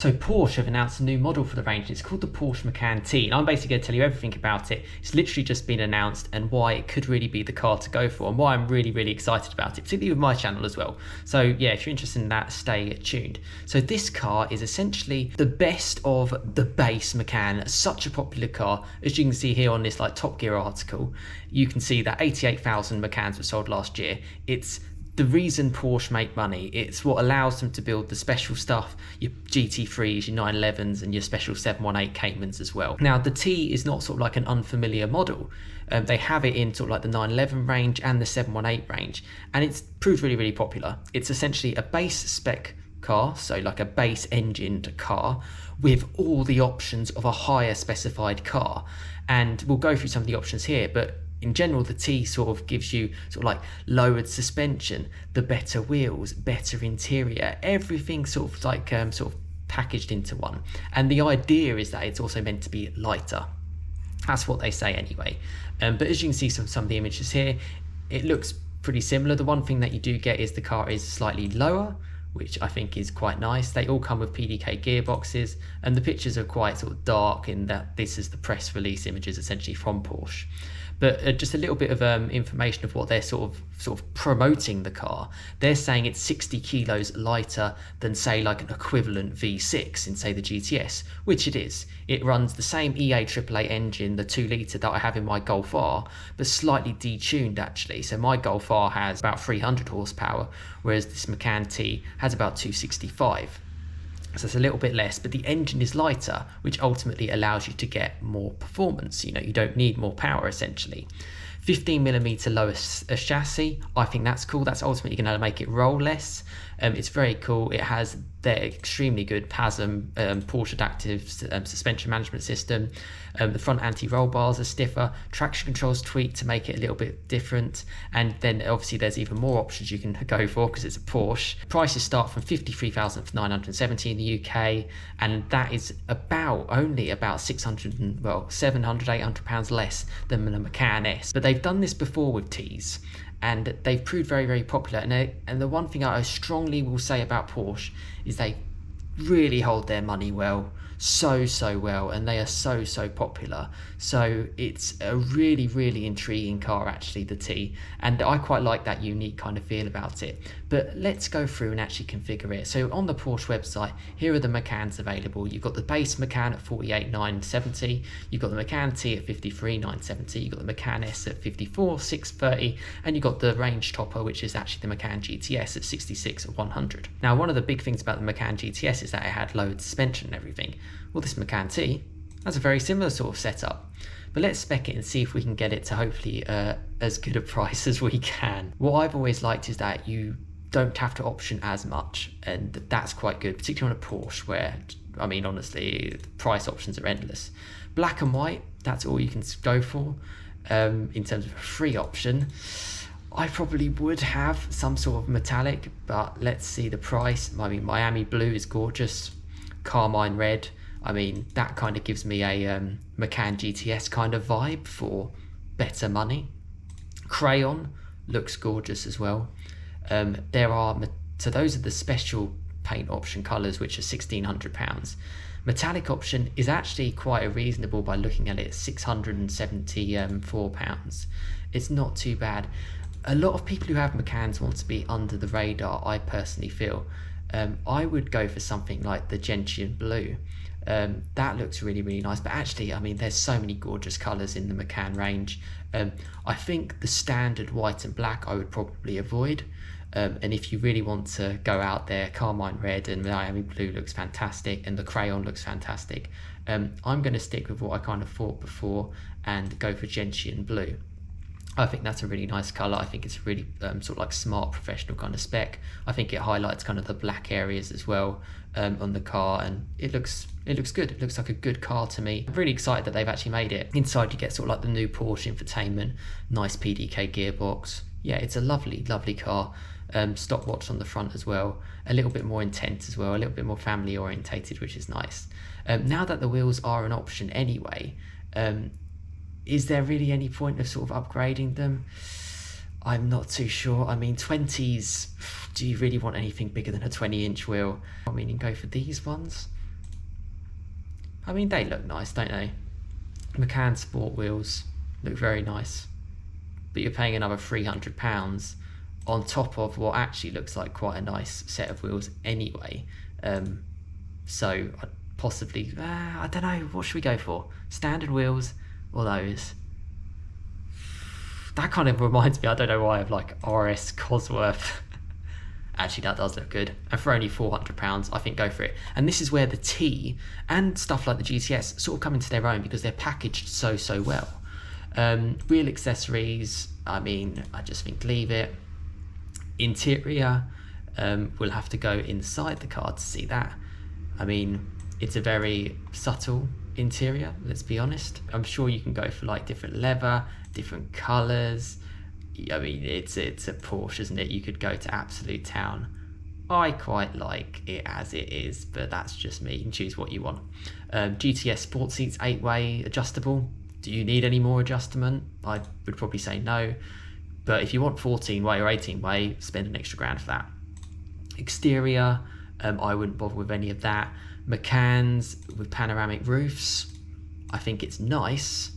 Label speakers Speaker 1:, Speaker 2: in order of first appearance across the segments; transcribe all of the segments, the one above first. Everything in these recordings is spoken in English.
Speaker 1: So Porsche have announced a new model for the range. It's called the Porsche Macan T, and I'm basically going to tell you everything about it. It's literally just been announced and why it could really be the car to go for and why I'm really excited about it, particularly with my channel as well. So yeah, if you're interested in that, stay tuned. So this car is essentially the best of the base Macan, such a popular car. As you can see here on this Top Gear article, you can see that 88,000 Macans were sold last year. It's the reason Porsche make money. It's what allows them to build the special stuff, your GT3s, your 911s, and your special 718 Caymans as well. Now, the T is not sort of like an unfamiliar model. They have it in sort of like the 911 range and the 718 range, and it's proved really popular. It's essentially a base spec car, so like a base engined car with all the options of a higher specified car. And we'll go through some of the options here, but in general, the T sort of gives you sort of like lowered suspension, the better wheels, better interior, everything sort of like sort of packaged into one. And the idea is that it's also meant to be lighter. That's what they say anyway. But as you can see some of the images here, it looks pretty similar. The one thing that you do get is the car is slightly lower, which I think is quite nice. They all come with PDK gearboxes, and the pictures are quite sort of dark in that this is the press release images essentially from Porsche. But just a little bit of information of what they're sort of promoting the car. They're saying it's 60 kilos lighter than, say, like an equivalent V6 in, say, the GTS, which it is. It runs the same EA AAA engine, the 2 litre that I have in my Golf R, but slightly detuned actually. So my Golf R has about 300 horsepower, whereas this Macan T has about 265. So it's a little bit less, but the engine is lighter, which ultimately allows you to get more performance. You know, you don't need more power essentially. 15mm lower chassis, I think that's cool. That's ultimately going to make it roll less. It's very cool. It has their extremely good PASM, Porsche Adaptive Suspension Management System. The front anti-roll bars are stiffer. Traction control's tweaked to make it a little bit different. And then obviously there's even more options you can go for because it's a Porsche. Prices start from 53,970 in the UK, and that is only about 700, 800 pounds less than the Macan S. But they've done this before with Ts, and they've proved very popular. And the one thing I strongly will say about Porsche is they really hold their money well, so well, and they are so popular. So it's a really intriguing car actually, the T, and I quite like that unique kind of feel about it. But let's go through and actually configure it. So on the Porsche website, here are the Macans available. You've got the base Macan at 48,970, you've got the Macan T at 53,970, you've got the Macan S at 54,630, and you've got the range topper, which is actually the Macan GTS at 66,100. Now, one of the big things about the Macan GTS is that it had lowered suspension and everything. Well, this Macan T has a very similar sort of setup, but let's spec it and see if we can get it to hopefully as good a price as we can. What I've always liked is that you don't have to option as much, and that's quite good, particularly on a Porsche where, I mean, honestly, the price options are endless. Black and white, that's all you can go for. In terms of a free option, I probably would have some sort of metallic, but let's see the price. I mean, Miami blue is gorgeous. Carmine red, I mean, that kind of gives me a Macan GTS kind of vibe for better money. Crayon looks gorgeous as well. So those are the special paint option colours, which are £1,600. Metallic option is actually quite a reasonable by looking at it, £674. It's not too bad. A lot of people who have Macans want to be under the radar, I personally feel. I would go for something like the gentian blue. That looks really nice, but actually, I mean, there's so many gorgeous colours in the Macan range. I think the standard white and black I would probably avoid, and if you really want to go out there, carmine red and Miami blue looks fantastic, and the crayon looks fantastic. I'm going to stick with what I kind of thought before and go for gentian blue. I think that's a really nice colour. I think it's a really sort of like smart professional kind of spec. I think it highlights kind of the black areas as well on the car, and it looks good. It looks like a good car to me. I'm really excited that they've actually made it. Inside you get sort of like the new Porsche infotainment, nice PDK gearbox. Yeah, it's a lovely car. Stopwatch on the front as well, a little bit more intense as well, a little bit more family orientated, which is nice. Now that the wheels are an option anyway, is there really any point of sort of upgrading them? I'm not too sure. I mean, 20s, do you really want anything bigger than a 20-inch wheel? I mean, you can go for these ones. I mean, they look nice, don't they? Macan sport wheels look very nice, but you're paying another £300 on top of what actually looks like quite a nice set of wheels anyway. So I'd possibly, I don't know, what should we go for? Standard wheels or those? That kind of reminds me, I don't know why, of like RS Cosworth. Actually, that does look good. And for only £400, I think go for it. And this is where the T and stuff like the GTS sort of come into their own because they're packaged so well. Wheel accessories, I mean, I just think leave it. Interior, we'll have to go inside the car to see that. I mean, it's a very subtle interior, let's be honest. I'm sure you can go for like different leather, different colours. I mean, it's a Porsche, isn't it? You could go to absolute town. I quite like it as it is, but that's just me. You can choose what you want. GTS sport seats, 8-way, adjustable. Do you need any more adjustment? I would probably say no. But if you want 14-way or 18-way, spend an extra £1,000 for that. Exterior, I wouldn't bother with any of that. Macans with panoramic roofs, I think it's nice.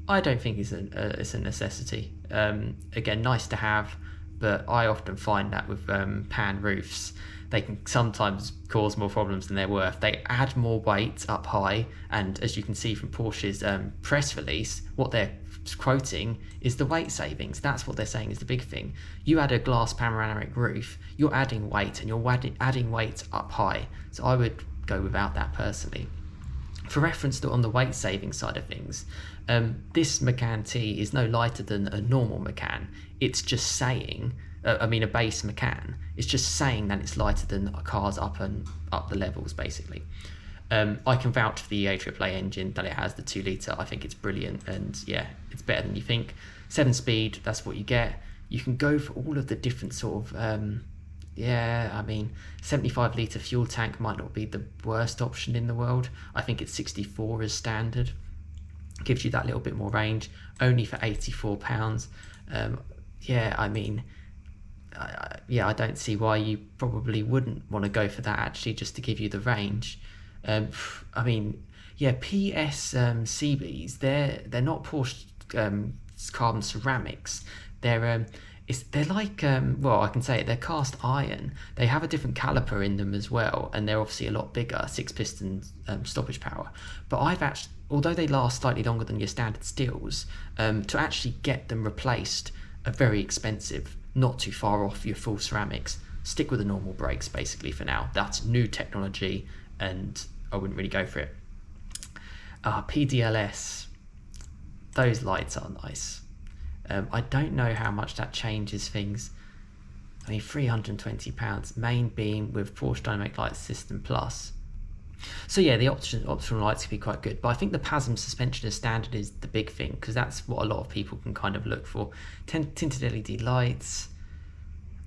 Speaker 1: I don't think it's a necessity. Again, nice to have, but I often find that with pan roofs, they can sometimes cause more problems than they're worth. They add more weight up high, and as you can see from Porsche's press release, what they're quoting is the weight savings. That's what they're saying is the big thing. You add a glass panoramic roof, you're adding weight, and you're adding weight up high. So I would go without that personally. For reference to on the weight saving side of things, this Macan T is no lighter than a normal Macan. It's just saying, a base Macan. It's just saying that it's lighter than a car's up the levels, basically. I can vouch for the AAA engine that it has, the 2-litre. I think it's brilliant, and yeah, it's better than you think. 7-speed, that's what you get. You can go for all of the different sort of 75-litre fuel tank might not be the worst option in the world. I think it's 64 as standard. Gives you that little bit more range, only for £84. I don't see why you probably wouldn't want to go for that, actually, just to give you the range. PS CBs, they're not Porsche carbon ceramics. They're like, I can say it, they're cast iron. They have a different caliper in them as well, and they're obviously a lot bigger, 6-piston stoppage power. But although they last slightly longer than your standard steels, to actually get them replaced are very expensive, not too far off your full ceramics. Stick with the normal brakes, basically, for now. That's new technology, and I wouldn't really go for it. PDLS, those lights are nice. I don't know how much that changes things. I mean, £320, main beam with Porsche Dynamic Light System Plus. So yeah, the optional lights could be quite good, but I think the PASM suspension as standard is the big thing, because that's what a lot of people can kind of look for. Tinted LED lights.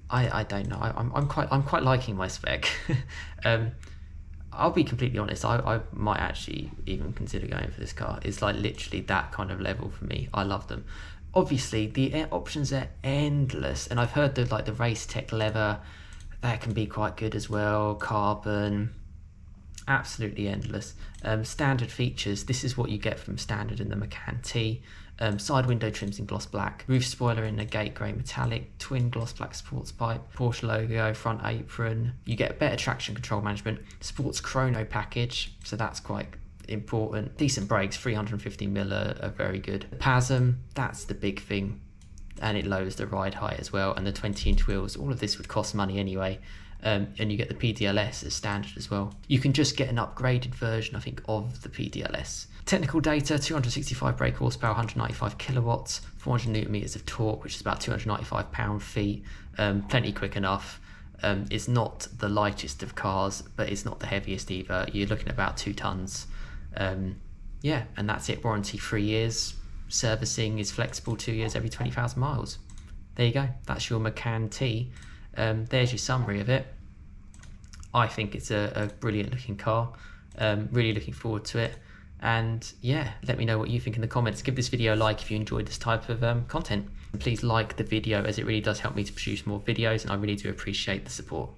Speaker 1: I don't know. I'm quite liking my spec. I'll be completely honest. I might actually even consider going for this car. It's like literally that kind of level for me. I love them. Obviously, the options are endless, and I've heard that like the Race Tech leather, that can be quite good as well. Carbon, absolutely endless. Standard features, this is what you get from standard in the Macan T. Side window trims in gloss black, roof spoiler in a gate grey metallic, twin gloss black sports pipe, Porsche logo, front apron. You get better traction control management, sports chrono package, so that's quite important. Decent brakes, 350mm are very good. PASM, that's the big thing, and it lowers the ride height as well, and the 20-inch wheels. All of this would cost money anyway. And you get the PDLS as standard as well. You can just get an upgraded version, I think, of the PDLS. Technical data, 265 brake horsepower, 195 kilowatts, 400 newton meters of torque, which is about 295 pound-feet. Plenty quick enough. It's not the lightest of cars, but it's not the heaviest either. You're looking at about 2 tons. And that's it. Warranty 3 years. Servicing is flexible, 2 years every 20,000 miles. There you go. That's your Macan T. There's your summary of it. I think it's a brilliant looking car. Really looking forward to it. And yeah, let me know what you think in the comments. Give this video a like if you enjoyed this type of content. And please like the video, as it really does help me to produce more videos, and I really do appreciate the support.